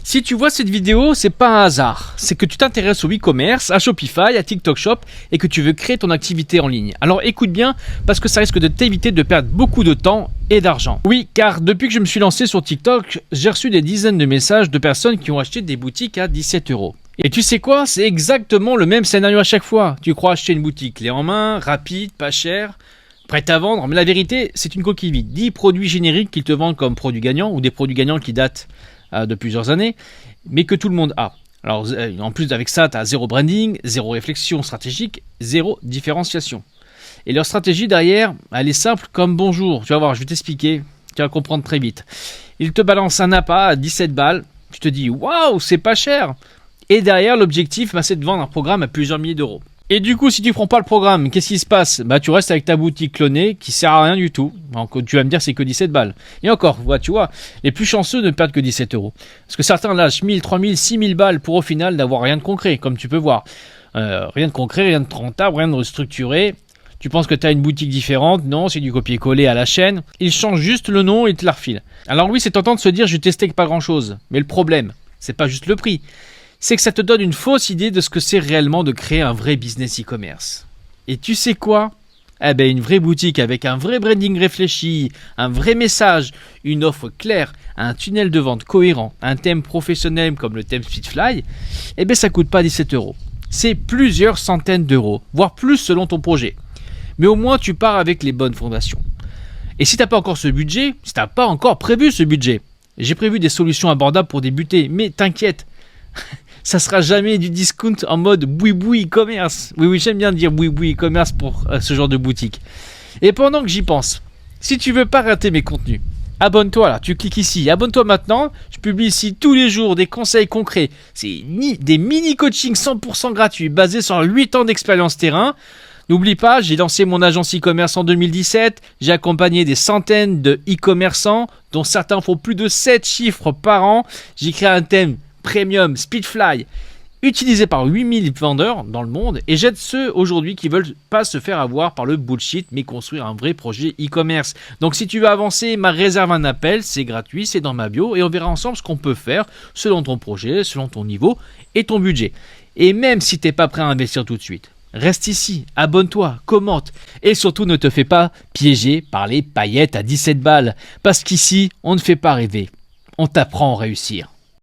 Si tu vois cette vidéo, c'est pas un hasard. C'est que tu t'intéresses au e-commerce, à Shopify, à TikTok Shop et que tu veux créer ton activité en ligne. Alors écoute bien parce que ça risque de t'éviter de perdre beaucoup de temps et d'argent. Oui, car depuis que je me suis lancé sur TikTok, j'ai reçu des dizaines de messages de personnes qui ont acheté des boutiques à 17 €. Et tu sais quoi? C'est exactement le même scénario à chaque fois. Tu crois acheter une boutique clé en main, rapide, pas cher, prête à vendre, mais la vérité, c'est une coquille vide. 10 produits génériques qu'ils te vendent comme produits gagnants ou des produits gagnants qui datent de plusieurs années, mais que tout le monde a. Alors, en plus avec ça, tu as zéro branding, zéro réflexion stratégique, zéro différenciation. Et leur stratégie derrière, elle est simple comme bonjour. Tu vas voir, je vais t'expliquer, tu vas comprendre très vite. Ils te balancent un appât à 17 balles, tu te dis waouh, c'est pas cher. Et derrière, l'objectif, c'est de vendre un programme à plusieurs milliers d'euros. Et du coup, si tu prends pas le programme, qu'est-ce qui se passe? Tu restes avec ta boutique clonée qui sert à rien du tout. Donc, tu vas me dire c'est que 17 balles. Et encore, tu vois, les plus chanceux ne perdent que 17 €. Parce que certains lâchent 1000, 3000, 6000 balles pour au final n'avoir rien de concret, comme tu peux voir. Rien de concret, rien de rentable, rien de structuré. Tu penses que tu as une boutique différente? Non, c'est du copier-coller à la chaîne. Ils changent juste le nom et te la refilent. Alors oui, c'est tentant de se dire je vais tester que pas grand-chose. Mais le problème, c'est pas juste le prix. C'est que ça te donne une fausse idée de ce que c'est réellement de créer un vrai business e-commerce. Et tu sais quoi? Une vraie boutique avec un vrai branding réfléchi, un vrai message, une offre claire, un tunnel de vente cohérent, un thème professionnel comme le thème Speedfly, ça coûte pas 17 €. C'est plusieurs centaines d'euros, voire plus selon ton projet. Mais au moins tu pars avec les bonnes fondations. Et si tu n'as pas encore ce budget, si tu n'as pas encore prévu ce budget, j'ai prévu des solutions abordables pour débuter, mais t'inquiète, ça sera jamais du discount en mode boui-boui e-commerce. Oui, j'aime bien dire boui-boui e-commerce pour ce genre de boutique. Et pendant que j'y pense, si tu veux pas rater mes contenus, abonne-toi là, tu cliques ici, abonne-toi maintenant. Je publie ici tous les jours des conseils concrets. C'est des mini-coachings 100% gratuits basés sur 8 ans d'expérience terrain. N'oublie pas, j'ai lancé mon agence e-commerce en 2017. J'ai accompagné des centaines de e-commerçants, dont certains font plus de 7 chiffres par an. J'ai créé un thème Premium Speedfly utilisé par 8000 vendeurs dans le monde et j'aide ceux aujourd'hui qui veulent pas se faire avoir par le bullshit mais construire un vrai projet e-commerce. Donc si tu veux avancer, réserve un appel, c'est gratuit, c'est dans ma bio et on verra ensemble ce qu'on peut faire selon ton projet, selon ton niveau et ton budget. Et même si t'es pas prêt à investir tout de suite, reste ici, abonne-toi, commente et surtout ne te fais pas piéger par les paillettes à 17 balles parce qu'ici on ne fait pas rêver, on t'apprend à réussir.